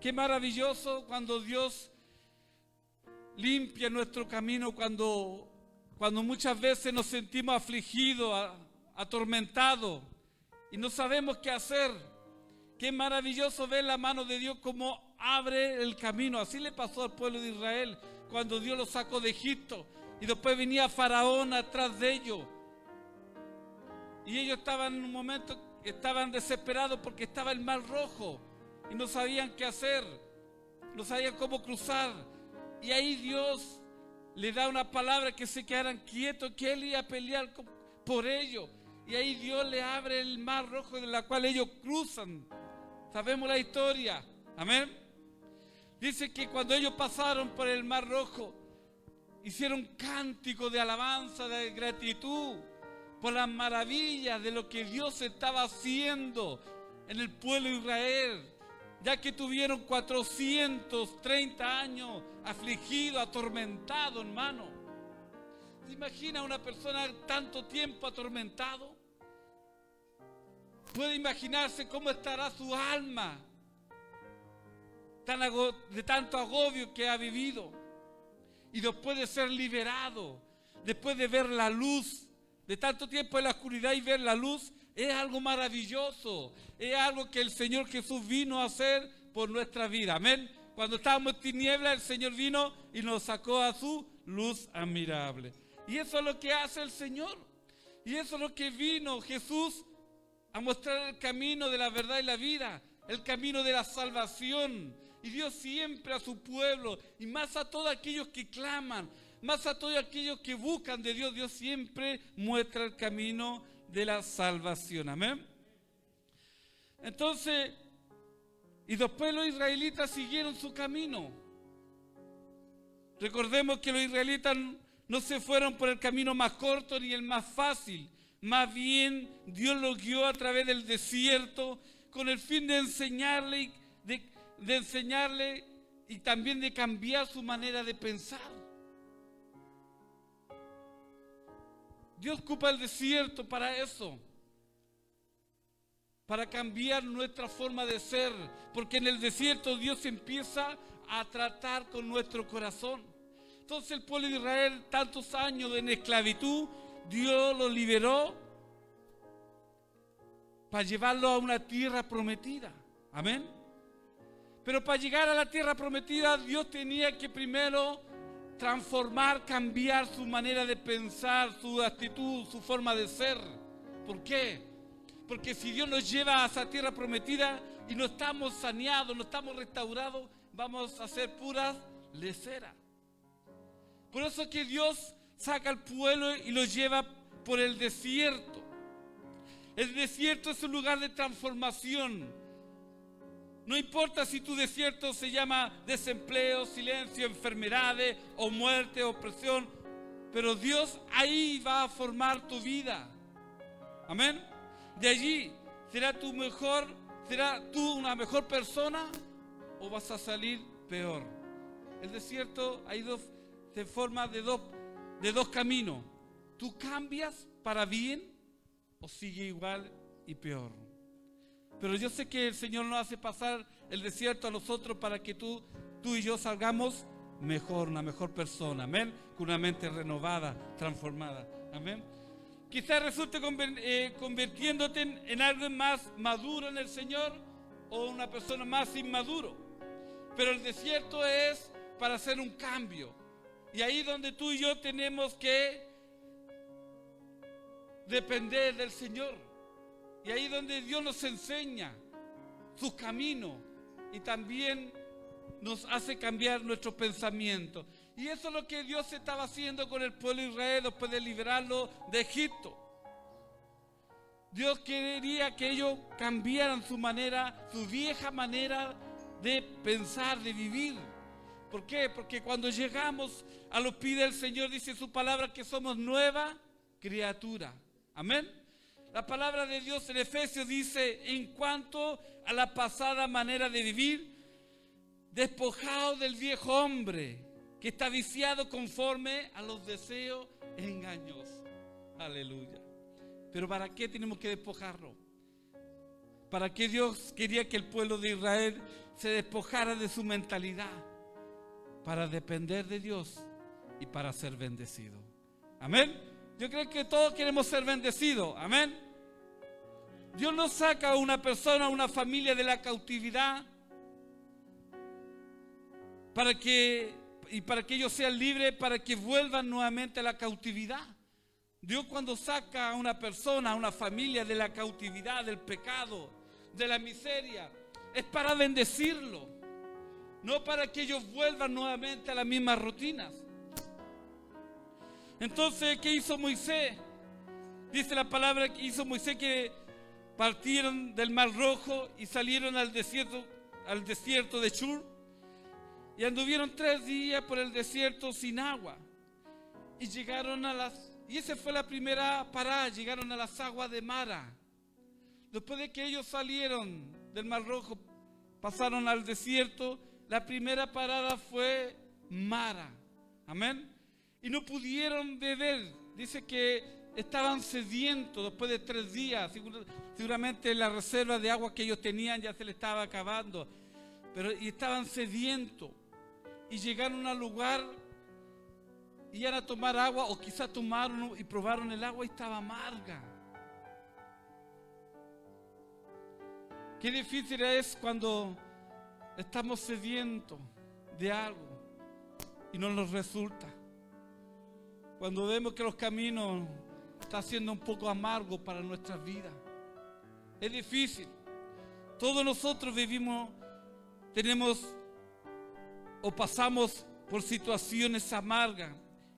Qué maravilloso cuando Dios limpia nuestro camino, cuando muchas veces nos sentimos afligidos, atormentados y no sabemos qué hacer. Qué maravilloso ver la mano de Dios como abre el camino. Así le pasó al pueblo de Israel cuando Dios los sacó de Egipto y después venía Faraón atrás de ellos. Y ellos estaban en un momento, estaban desesperados porque estaba el mar rojo y no sabían qué hacer, no sabían cómo cruzar. Y ahí Dios le da una palabra que se quedaran quietos, que Él iba a pelear por ellos. Y ahí Dios le abre el mar rojo de la cual ellos cruzan. Sabemos la historia, amén. Dice que cuando ellos pasaron por el mar rojo, hicieron cánticos de alabanza, de gratitud por las maravillas de lo que Dios estaba haciendo en el pueblo de Israel, ya que tuvieron 430 años afligidos, atormentados, hermano. ¿Se imagina una persona tanto tiempo atormentado? Puede imaginarse cómo estará su alma de tanto agobio que ha vivido. Y después de ser liberado, después de ver la luz, de tanto tiempo en la oscuridad y ver la luz, es algo maravilloso. Es algo que el Señor Jesús vino a hacer por nuestra vida. Amén. Cuando estábamos en tinieblas, el Señor vino y nos sacó a su luz admirable. Y eso es lo que hace el Señor. Y eso es lo que vino Jesús a mostrar, el camino de la verdad y la vida, el camino de la salvación. Y Dios siempre a su pueblo, y más a todos aquellos que claman, más a todos aquellos que buscan de Dios, Dios siempre muestra el camino de la salvación. Amén. Entonces, y después los israelitas siguieron su camino. Recordemos que los israelitas no se fueron por el camino más corto ni el más fácil. Más bien, Dios los guió a través del desierto con el fin de enseñarle y también de cambiar su manera de pensar. Dios ocupa el desierto para eso, para cambiar nuestra forma de ser, porque en el desierto Dios empieza a tratar con nuestro corazón. Entonces el pueblo de Israel, tantos años en esclavitud, Dios lo liberó para llevarlo a una tierra prometida. Amén. Pero para llegar a la tierra prometida, Dios tenía que primero transformar, cambiar su manera de pensar, su actitud, su forma de ser. ¿Por qué? Porque si Dios nos lleva a esa tierra prometida y no estamos saneados, no estamos restaurados, vamos a ser puras leceras. Por eso es que Dios saca al pueblo y lo lleva por el desierto. El desierto es un lugar de transformación. No importa si tu desierto se llama desempleo, silencio, enfermedades o muerte, opresión, pero Dios ahí va a formar tu vida. Amén. De allí será tú una mejor persona o vas a salir peor. El desierto se forma de dos caminos. Tú cambias para bien o sigue igual y peor. Pero yo sé que el Señor nos hace pasar el desierto a nosotros para que tú y yo salgamos mejor, una mejor persona, amén, con una mente renovada, transformada, amén. Quizás resulte convirtiéndote en alguien más maduro en el Señor o una persona más inmaduro. Pero el desierto es para hacer un cambio. Y ahí donde tú y yo tenemos que depender del Señor. Y ahí donde Dios nos enseña sus caminos y también nos hace cambiar nuestros pensamientos. Y eso es lo que Dios estaba haciendo con el pueblo de Israel después de liberarlo de Egipto. Dios quería que ellos cambiaran su vieja manera de pensar, de vivir. ¿Por qué? Porque cuando llegamos a los pies del Señor, dice su palabra que somos nueva criatura. Amén. La palabra de Dios en Efesios dice, en cuanto a la pasada manera de vivir, despojados del viejo hombre, que está viciado conforme a los deseos engañosos. Aleluya. Pero ¿para qué tenemos que despojarlo? ¿Para qué Dios quería que el pueblo de Israel se despojara de su mentalidad para depender de Dios y para ser bendecido. Amén. Yo creo que todos queremos ser bendecidos. Amén. Dios no saca a una persona, a una familia de la cautividad para que ellos sean libres, para que vuelvan nuevamente a la cautividad. Dios, cuando saca a una persona, a una familia de la cautividad, del pecado, de la miseria, es para bendecirlo, no para que ellos vuelvan nuevamente a las mismas rutinas. Entonces, ¿qué hizo Moisés? Dice la palabra que hizo Moisés, que partieron del Mar Rojo y salieron al desierto de Shur, y anduvieron 3 días por el desierto sin agua, y llegaron y esa fue la primera parada. Llegaron a las aguas de Mara. Después de que ellos salieron del Mar Rojo, pasaron al desierto, la primera parada fue Mara. Amén. Y no pudieron beber. Dice que estaban sedientos después de 3 días. Seguramente la reserva de agua que ellos tenían ya se les estaba acabando. Y estaban sedientos. Y llegaron al lugar y iban a tomar agua, o quizás tomaron y probaron el agua y estaba amarga. Qué difícil es cuando estamos sedientos de algo y no nos resulta. Cuando vemos que los caminos están siendo un poco amargos para nuestras vidas. Es difícil. Todos nosotros tenemos o pasamos por situaciones amargas,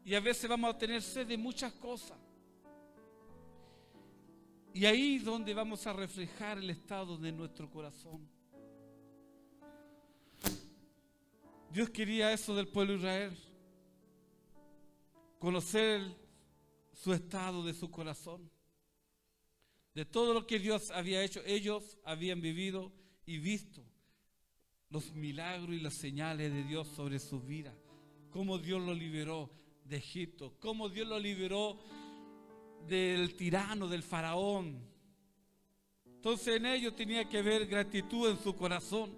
y a veces vamos a tener sed de muchas cosas. Y ahí es donde vamos a reflejar el estado de nuestro corazón. Dios quería eso del pueblo de Israel, conocer su estado de su corazón, de todo lo que Dios había hecho. Ellos habían vivido y visto los milagros y las señales de Dios sobre sus vidas, cómo Dios los liberó de Egipto, cómo Dios los liberó del tirano, del faraón. Entonces en ellos tenía que haber gratitud en su corazón.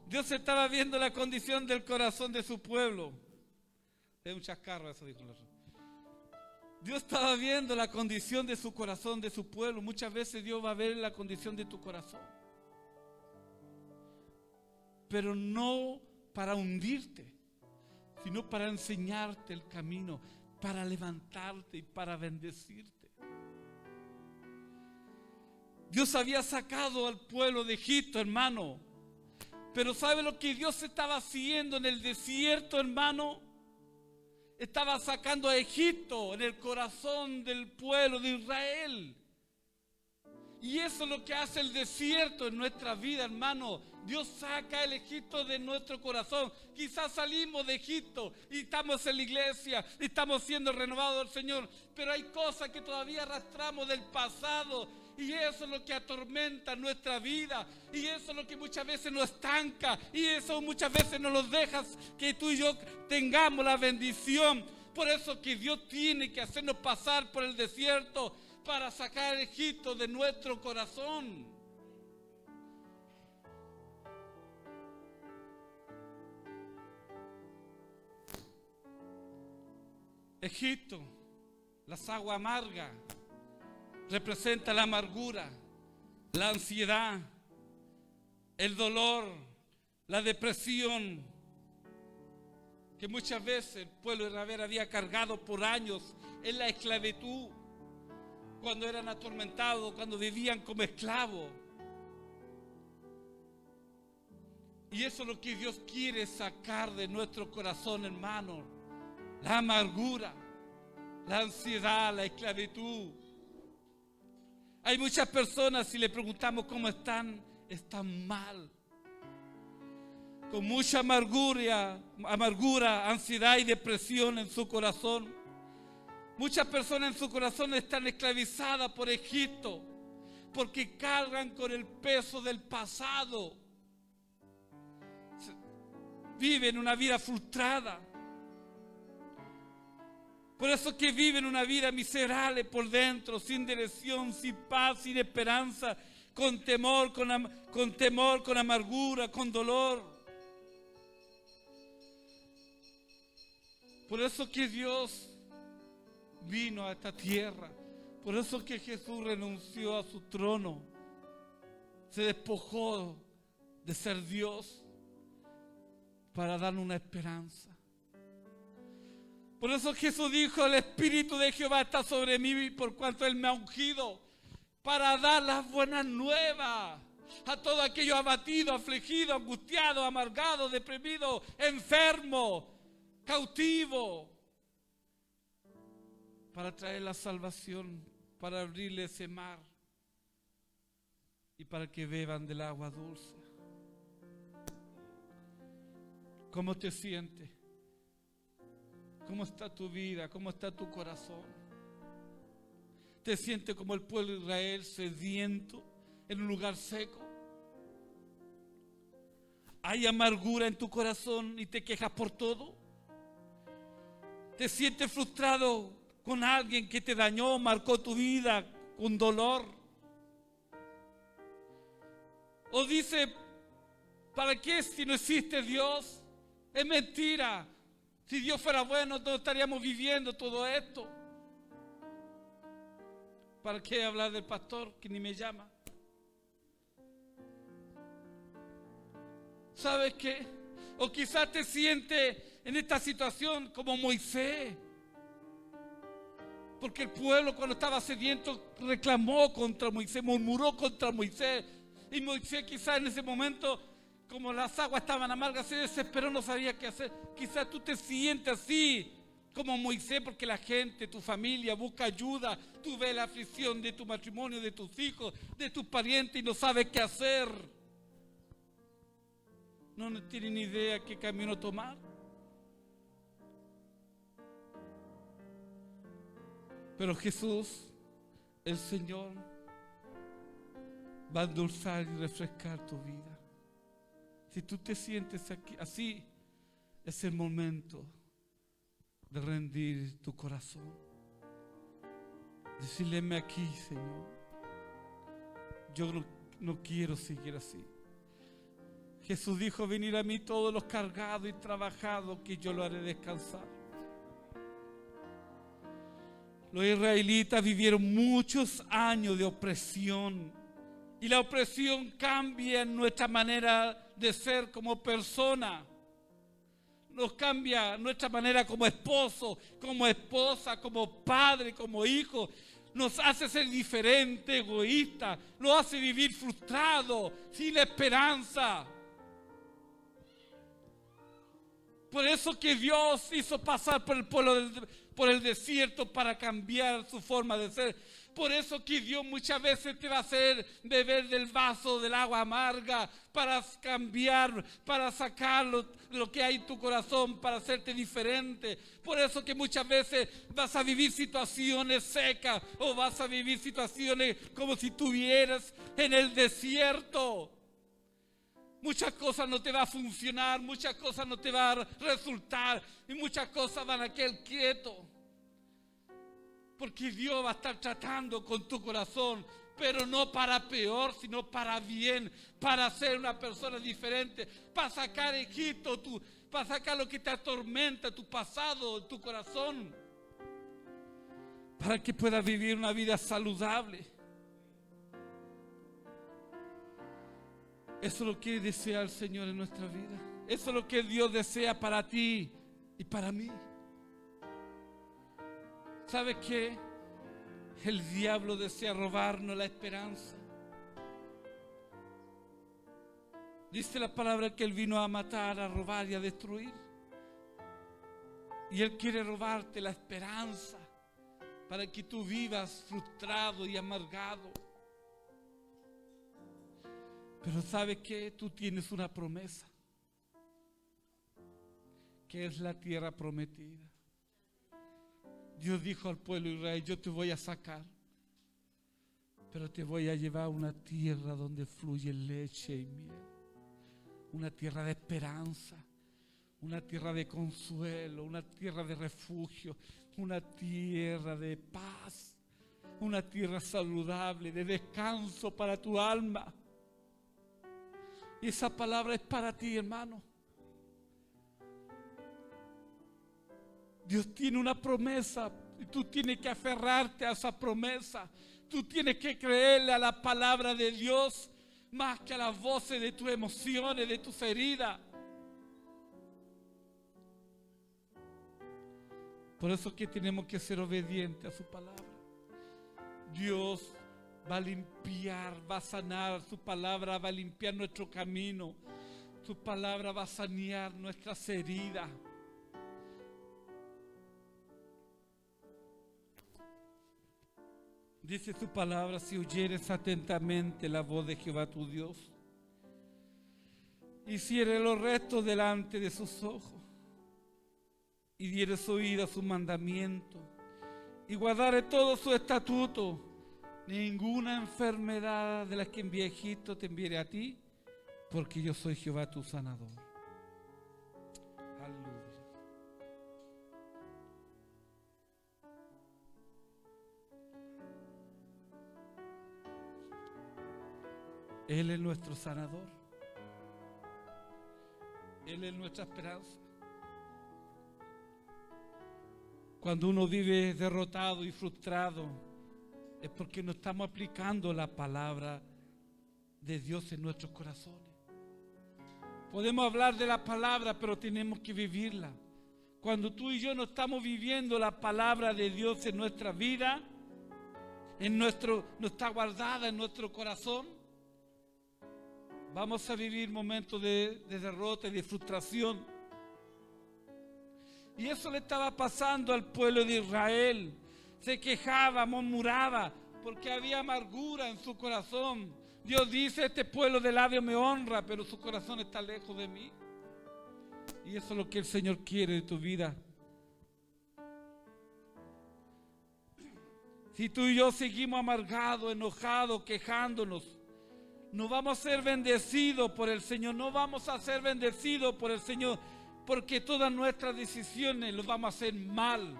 Dios estaba viendo la condición del corazón de su pueblo. Es un chascarro eso, dijo el otro. Dios estaba viendo la condición de su corazón, de su pueblo. Muchas veces Dios va a ver la condición de tu corazón, pero no para hundirte, sino para enseñarte el camino, para levantarte y para bendecirte. Dios había sacado al pueblo de Egipto, hermano, pero ¿sabe lo que Dios estaba haciendo en el desierto, hermano? Estaba sacando a Egipto en el corazón del pueblo de Israel. Y eso es lo que hace el desierto en nuestra vida, hermano. Dios saca el Egipto de nuestro corazón. Quizás salimos de Egipto y estamos en la iglesia y estamos siendo renovados del Señor, pero hay cosas que todavía arrastramos del pasado, y eso es lo que atormenta nuestra vida, y eso es lo que muchas veces nos estanca, y eso muchas veces no nos deja que tú y yo tengamos la bendición. Por eso que Dios tiene que hacernos pasar por el desierto para sacar el Egipto de nuestro corazón. Egipto, las aguas amargas, representa la amargura, la ansiedad, el dolor, la depresión, que muchas veces el pueblo de Israel había cargado por años en la esclavitud, cuando eran atormentados, cuando vivían como esclavos. Y eso es lo que Dios quiere sacar de nuestro corazón, hermano. La amargura, la ansiedad, la esclavitud. Hay muchas personas, si le preguntamos cómo están mal, con mucha amargura, ansiedad y depresión en su corazón. Muchas personas en su corazón están esclavizadas por Egipto, porque cargan con el peso del pasado. Viven una vida frustrada. Por eso que viven una vida miserable por dentro, sin dirección, sin paz, sin esperanza. con temor, con amargura, con dolor. Por eso que Dios vino a esta tierra. Por eso que Jesús renunció a su trono. Se despojó de ser Dios para darnos una esperanza. Por eso Jesús dijo: el Espíritu de Jehová está sobre mí, por cuanto Él me ha ungido para dar las buenas nuevas a todo aquello abatido, afligido, angustiado, amargado, deprimido, enfermo, cautivo, para traer la salvación, para abrirle ese mar y para que beban del agua dulce. ¿Cómo te sientes? ¿Cómo está tu vida? ¿Cómo está tu corazón? ¿Te sientes como el pueblo de Israel, sediento en un lugar seco? ¿Hay amargura en tu corazón y te quejas por todo? ¿Te sientes frustrado con alguien que te dañó, marcó tu vida con dolor? ¿O dice: ¿para qué si no existe Dios? Es mentira. Si Dios fuera bueno, no estaríamos viviendo todo esto. ¿Para qué hablar del pastor que ni me llama? ¿Sabes qué? O quizás te sientes en esta situación como Moisés, porque el pueblo, cuando estaba sediento, reclamó contra Moisés, murmuró contra Moisés. Y Moisés, quizás en ese momento, como las aguas estaban amargas, se desesperó, no sabía qué hacer. Quizás tú te sientes así como Moisés, porque la gente, tu familia busca ayuda. Tú ves la aflicción de tu matrimonio, de tus hijos, de tus parientes, y no sabes qué hacer. No tienen ni idea qué camino tomar. Pero Jesús, el Señor, va a endulzar y refrescar tu vida. Si tú te sientes aquí, así, es el momento de rendir tu corazón. Decirle: heme aquí, Señor. Yo no quiero seguir así. Jesús dijo: venid a mí todos los cargados y trabajados, que yo lo haré descansar. Los israelitas vivieron muchos años de opresión, y la opresión cambia nuestra manera de ser como persona. Nos cambia nuestra manera como esposo, como esposa, como padre, como hijo. Nos hace ser diferente, egoísta. Nos hace vivir frustrado, sin esperanza. Por eso que Dios hizo pasar por el pueblo por el desierto, para cambiar su forma de ser. Por eso que Dios muchas veces te va a hacer beber del vaso del agua amarga, para cambiar, para sacar lo que hay en tu corazón, para hacerte diferente. Por eso que muchas veces vas a vivir situaciones secas, o vas a vivir situaciones como si estuvieras en el desierto. Muchas cosas no te van a funcionar, muchas cosas no te van a resultar, y muchas cosas van a quedar quietos. Porque Dios va a estar tratando con tu corazón, pero no para peor, sino para bien, para ser una persona diferente, para sacar Egipto, para sacar lo que te atormenta, tu pasado, tu corazón, para que puedas vivir una vida saludable. Eso es lo que desea el Señor en nuestra vida. Eso es lo que Dios desea para ti y para mí. ¿Sabes qué? El diablo desea robarnos la esperanza. Dice la palabra que Él vino a matar, a robar y a destruir. Y Él quiere robarte la esperanza, para que tú vivas frustrado y amargado. Pero ¿sabes qué? Tú tienes una promesa, que es la tierra prometida. Dios dijo al pueblo de Israel: yo te voy a sacar, pero te voy a llevar a una tierra donde fluye leche y miel. Una tierra de esperanza, una tierra de consuelo, una tierra de refugio, una tierra de paz, una tierra saludable, de descanso para tu alma. Y esa palabra es para ti, hermano. Dios tiene una promesa y tú tienes que aferrarte a esa promesa. Tú tienes que creerle a la palabra de Dios más que a las voces de tus emociones, de tus heridas. Por eso es que tenemos que ser obedientes a su palabra. Dios va a limpiar, va a sanar. Su palabra va a limpiar nuestro camino. Su palabra va a sanear nuestras heridas. Dice su palabra: si oyeres atentamente la voz de Jehová tu Dios, hicieres los restos delante de sus ojos, y dieres oído a su mandamiento, y guardares todos sus estatutos, ninguna enfermedad de las que envié a Egipto te enviaré a ti, porque yo soy Jehová tu sanador. Aleluya. Él es nuestro sanador. Él es nuestra esperanza. Cuando uno vive derrotado y frustrado, es porque no estamos aplicando la palabra de Dios en nuestros corazones. Podemos hablar de la palabra, pero tenemos que vivirla. Cuando tú y yo no estamos viviendo la palabra de Dios en nuestra vida, no está guardada en nuestro corazón, vamos a vivir momentos de derrota y de frustración. Y eso le estaba pasando al pueblo de Israel. Se quejaba, murmuraba, porque había amargura en su corazón. Dios dice: este pueblo de labios me honra, pero su corazón está lejos de mí. Y eso es lo que el Señor quiere de tu vida. Si tú y yo seguimos amargados, enojados, quejándonos, no vamos a ser bendecidos por el Señor, no vamos a ser bendecidos por el Señor, porque todas nuestras decisiones lo vamos a hacer mal,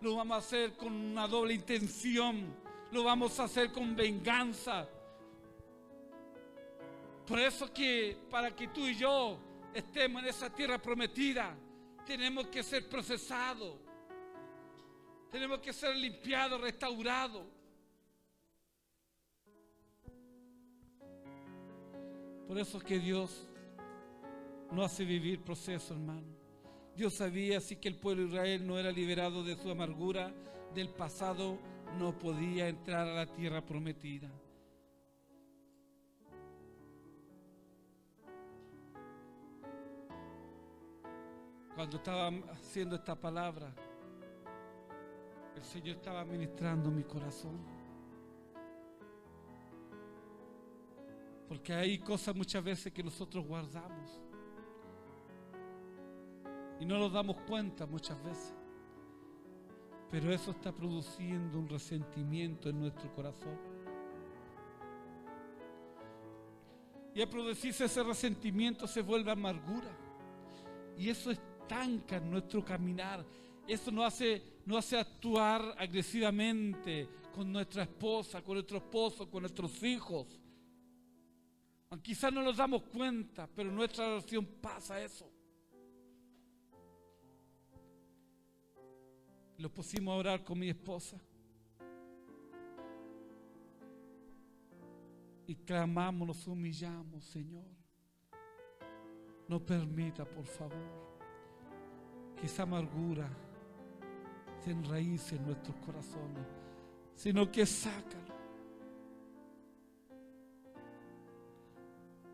lo vamos a hacer con una doble intención, lo vamos a hacer con venganza. Por eso que para que tú y yo estemos en esa tierra prometida, tenemos que ser procesados, tenemos que ser limpiados, restaurados. Por eso es que Dios no hace vivir proceso, hermano. Dios sabía así que el pueblo de Israel no era liberado de su amargura del pasado, no podía entrar a la tierra prometida. Cuando estaba haciendo esta palabra, el Señor estaba ministrando mi corazón. Porque hay cosas muchas veces que nosotros guardamos y no nos damos cuenta muchas veces. Pero eso está produciendo un resentimiento en nuestro corazón. Y al producirse ese resentimiento se vuelve amargura. Y eso estanca nuestro caminar. Eso nos hace actuar agresivamente con nuestra esposa, con nuestro esposo, con nuestros hijos. Quizás no nos damos cuenta, pero en nuestra relación pasa eso. Lo pusimos a orar con mi esposa y clamamos, nos humillamos: Señor, no permita, por favor, que esa amargura se enraíce en nuestros corazones, sino que sácalo.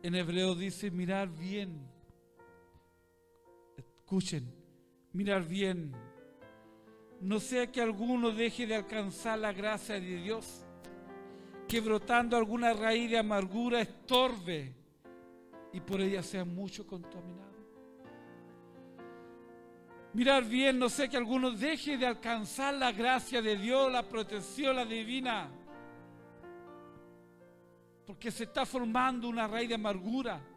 En hebreo dice mirar bien. Escuchen, mirar bien. No sea que alguno deje de alcanzar la gracia de Dios, que brotando alguna raíz de amargura estorbe y por ella sea mucho contaminado. Mirar bien, no sea que alguno deje de alcanzar la gracia de Dios, la protección, la divina, porque se está formando una raíz de amargura.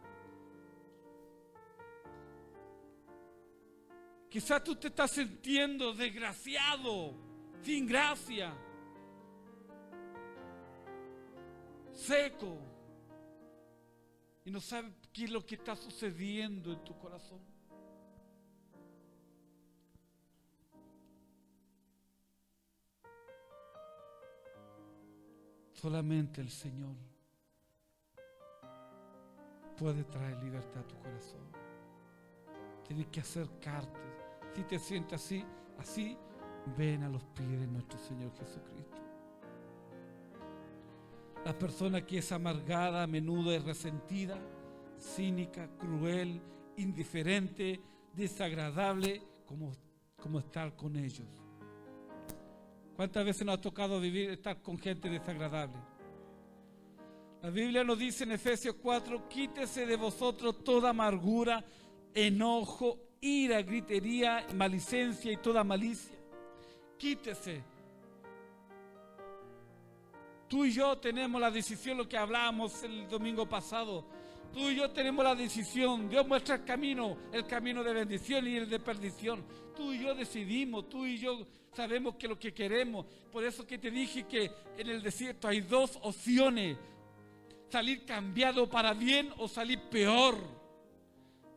Quizás tú te estás sintiendo desgraciado, sin gracia. seco y no sabes qué es lo que está sucediendo en tu corazón. Solamente el Señor puede traer libertad a tu corazón. Tienes que acercarte. Si te sientes así, ven a los pies de nuestro Señor Jesucristo. La persona que es amargada a menudo es resentida, cínica, cruel, indiferente, desagradable, como estar con ellos. ¿Cuántas veces nos ha tocado estar con gente desagradable? La Biblia nos dice en Efesios 4, quítese de vosotros toda amargura, enojo, ira, gritería, maledicencia y toda malicia. Quítese. Tú y yo tenemos la decisión, lo que hablábamos el domingo pasado. Tú y yo tenemos la decisión. Dios muestra el camino de bendición y el de perdición. Tú y yo decidimos, tú y yo sabemos que lo que queremos. Por eso que te dije que en el desierto hay dos opciones: salir cambiado para bien o salir peor.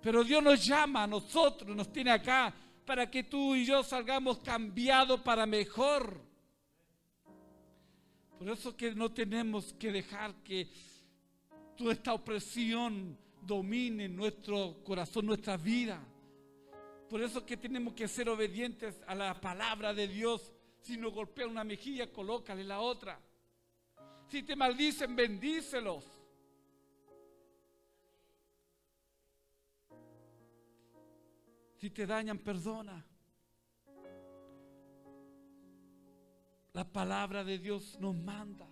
Pero Dios nos llama a nosotros, nos tiene acá para que tú y yo salgamos cambiados para mejor. Por eso que no tenemos que dejar que toda esta opresión domine nuestro corazón, nuestra vida. Por eso que tenemos que ser obedientes a la palabra de Dios. Si nos golpea una mejilla, colócale la otra. Si te maldicen, bendícelos. Si te dañan, perdona. La palabra de Dios nos manda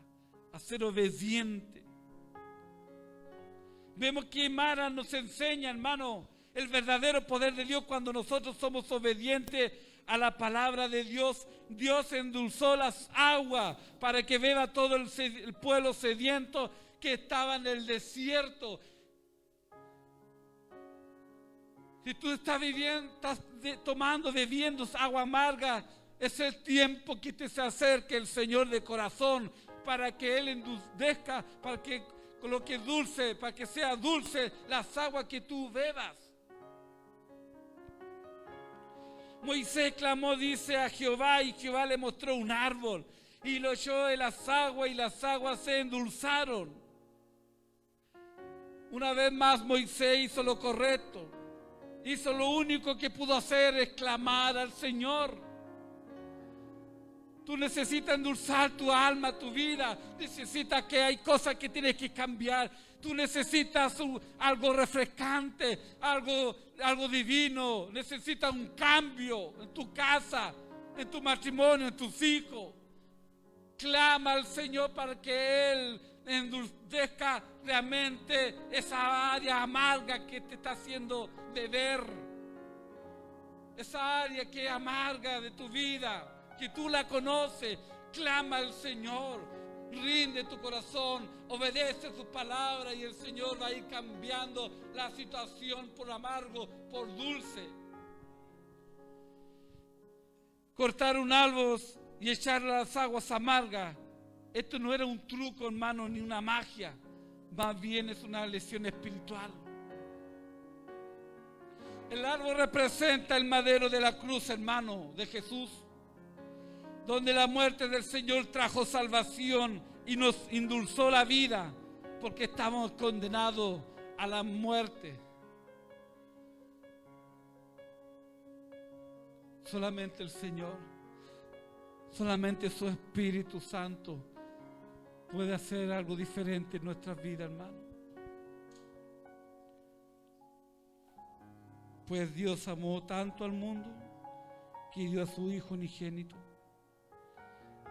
a ser obedientes. Vemos que Mara nos enseña, hermano, el verdadero poder de Dios cuando nosotros somos obedientes a la palabra de Dios. Dios endulzó las aguas para que beba todo el pueblo sediento que estaba en el desierto. Si tú estás bebiendo agua amarga, es el tiempo que te se acerque el Señor de corazón para que Él endulzca, para que coloque dulce, para que sea dulce las aguas que tú bebas. Moisés clamó, dice, a Jehová, y Jehová le mostró un árbol y lo echó en las aguas y las aguas se endulzaron. Una vez más Moisés hizo lo correcto. Hizo lo único que pudo hacer, es clamar al Señor. Tú necesitas endulzar tu alma, tu vida. Necesitas que hay cosas que tienes que cambiar. Tú necesitas algo refrescante, algo divino. Necesitas un cambio en tu casa, en tu matrimonio, en tus hijos. Clama al Señor para que Él endulzca realmente esa área amarga que te está haciendo beber. Esa área que es amarga de tu vida, que tú la conoces. Clama al Señor, rinde tu corazón, obedece su palabra y el Señor va a ir cambiando la situación por amargo, por dulce. Cortar un árbol y echarle las aguas amargas, esto no era un truco, hermano, ni una magia. Más bien es una lección espiritual. El árbol representa el madero de la cruz, hermano, de Jesús, donde la muerte del Señor trajo salvación y nos endulzó la vida, porque estábamos condenados a la muerte. Solamente el Señor, solamente su Espíritu Santo puede hacer algo diferente en nuestras vidas, hermano. Pues Dios amó tanto al mundo que dio a su Hijo unigénito,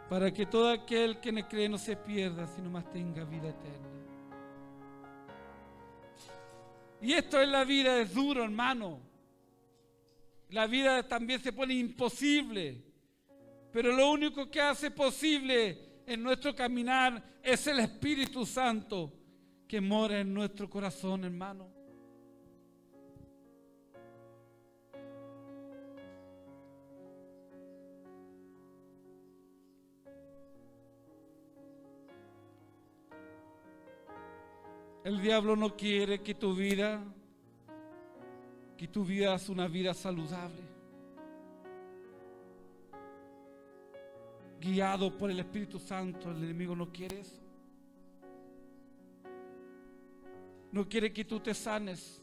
para que todo aquel que le cree no se pierda, sino más tenga vida eterna. Y esto en la vida es duro, hermano. La vida también se pone imposible, pero lo único que hace posible en nuestro caminar es el Espíritu Santo que mora en nuestro corazón, hermano. El diablo no quiere que tu vida sea una vida saludable, guiado por el Espíritu Santo. El enemigo no quiere eso. No quiere que tú te sanes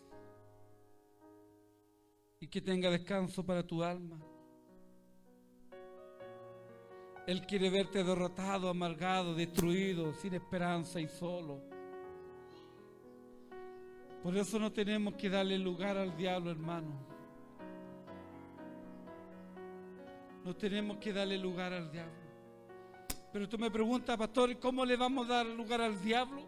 y que tenga descanso para tu alma. Él quiere verte derrotado, amargado, destruido, sin esperanza y solo. Por eso no tenemos que darle lugar al diablo, hermano. No tenemos que darle lugar al diablo. Pero tú me preguntas, pastor, ¿cómo le vamos a dar lugar al diablo?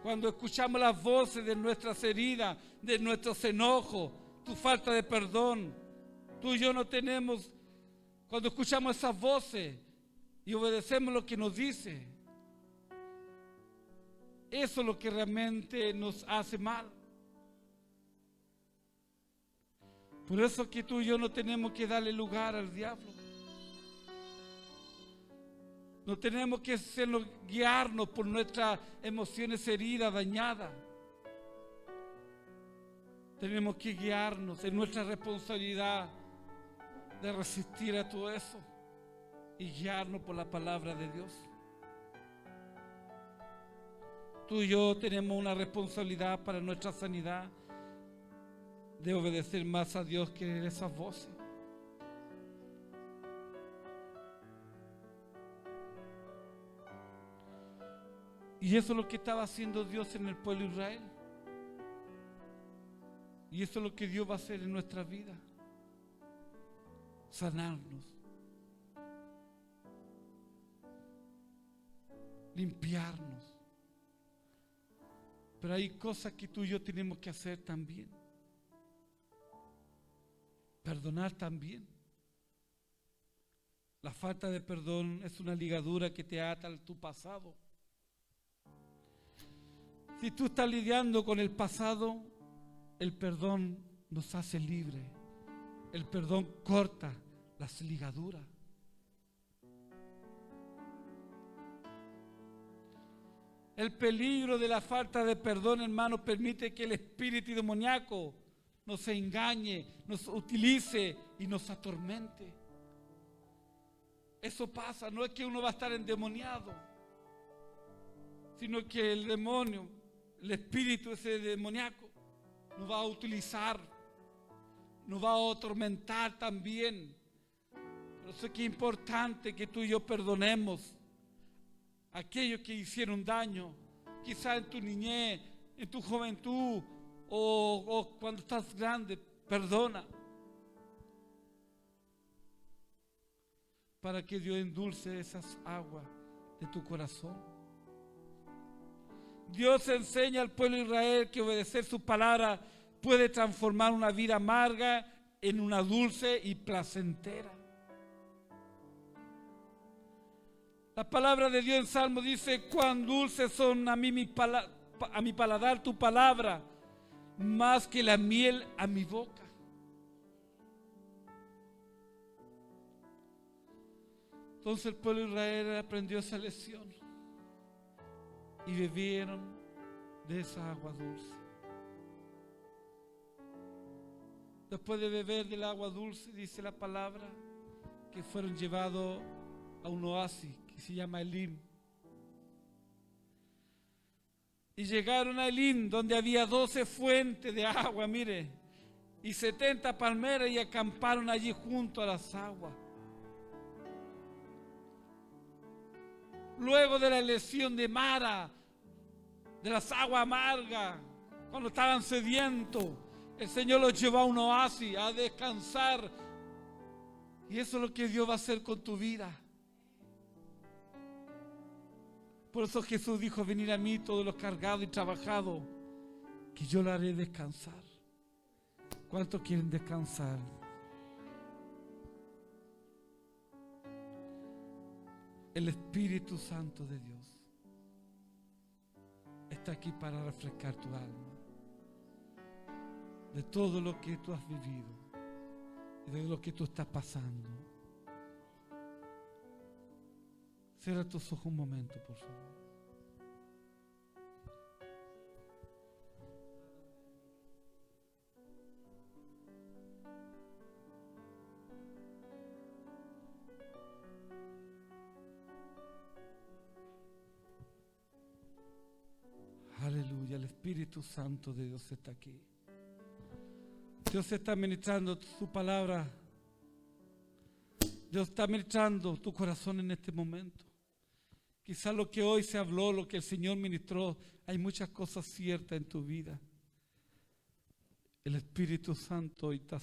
Cuando escuchamos las voces de nuestras heridas, de nuestros enojos, tu falta de perdón. Tú y yo no tenemos, cuando escuchamos esas voces y obedecemos lo que nos dice, eso es lo que realmente nos hace mal. Por eso que tú y yo no tenemos que darle lugar al diablo. No tenemos que guiarnos por nuestras emociones heridas, dañadas. Tenemos que guiarnos en nuestra responsabilidad de resistir a todo eso y guiarnos por la palabra de Dios. Tú y yo tenemos una responsabilidad para nuestra sanidad de obedecer más a Dios que esas voces. Y eso es lo que estaba haciendo Dios en el pueblo de Israel. Y eso es lo que Dios va a hacer en nuestra vida. Sanarnos. Limpiarnos. Pero hay cosas que tú y yo tenemos que hacer también. Perdonar también. La falta de perdón es una ligadura que te ata a tu pasado. Si tú estás lidiando con el pasado, el perdón nos hace libres. El perdón corta las ligaduras. El peligro de la falta de perdón, hermano, permite que el espíritu demoníaco nos engañe, nos utilice y nos atormente. Eso pasa, no es que uno va a estar endemoniado, sino que el demonio, el espíritu ese demoníaco, nos va a utilizar, nos va a atormentar también. Por eso es que es importante que tú y yo perdonemos a aquellos que hicieron daño, quizás en tu niñez, en tu juventud o cuando estás grande. Perdona, para que Dios endulce esas aguas de tu corazón. Dios enseña al pueblo de Israel que obedecer su palabra puede transformar una vida amarga en una dulce y placentera. La palabra de Dios en Salmo dice: cuán dulces son a mi paladar tu palabra, más que la miel a mi boca. Entonces el pueblo de Israel aprendió esa lección y bebieron de esa agua dulce. Después de beber del agua dulce, dice la palabra, que fueron llevados a un oasis que se llama Elim. Y llegaron a Elim, donde había 12 fuentes de agua, mire, y 70 palmeras, y acamparon allí junto a las aguas. Luego de la elección de Mara, de las aguas amargas, cuando estaban sedientos, el Señor los llevó a un oasis a descansar. Y eso es lo que Dios va a hacer con tu vida. Por eso Jesús dijo: venid a mí todos los cargados y trabajados, que yo lo haré descansar. ¿Cuántos quieren descansar? El Espíritu Santo de Dios está aquí para refrescar tu alma de todo lo que tú has vivido y de lo que tú estás pasando. Cierra tus ojos un momento, por favor. Espíritu Santo de Dios está aquí. Dios está ministrando su palabra. Dios está ministrando tu corazón en este momento. Quizás lo que hoy se habló, lo que el Señor ministró, hay muchas cosas ciertas en tu vida. El Espíritu Santo hoy está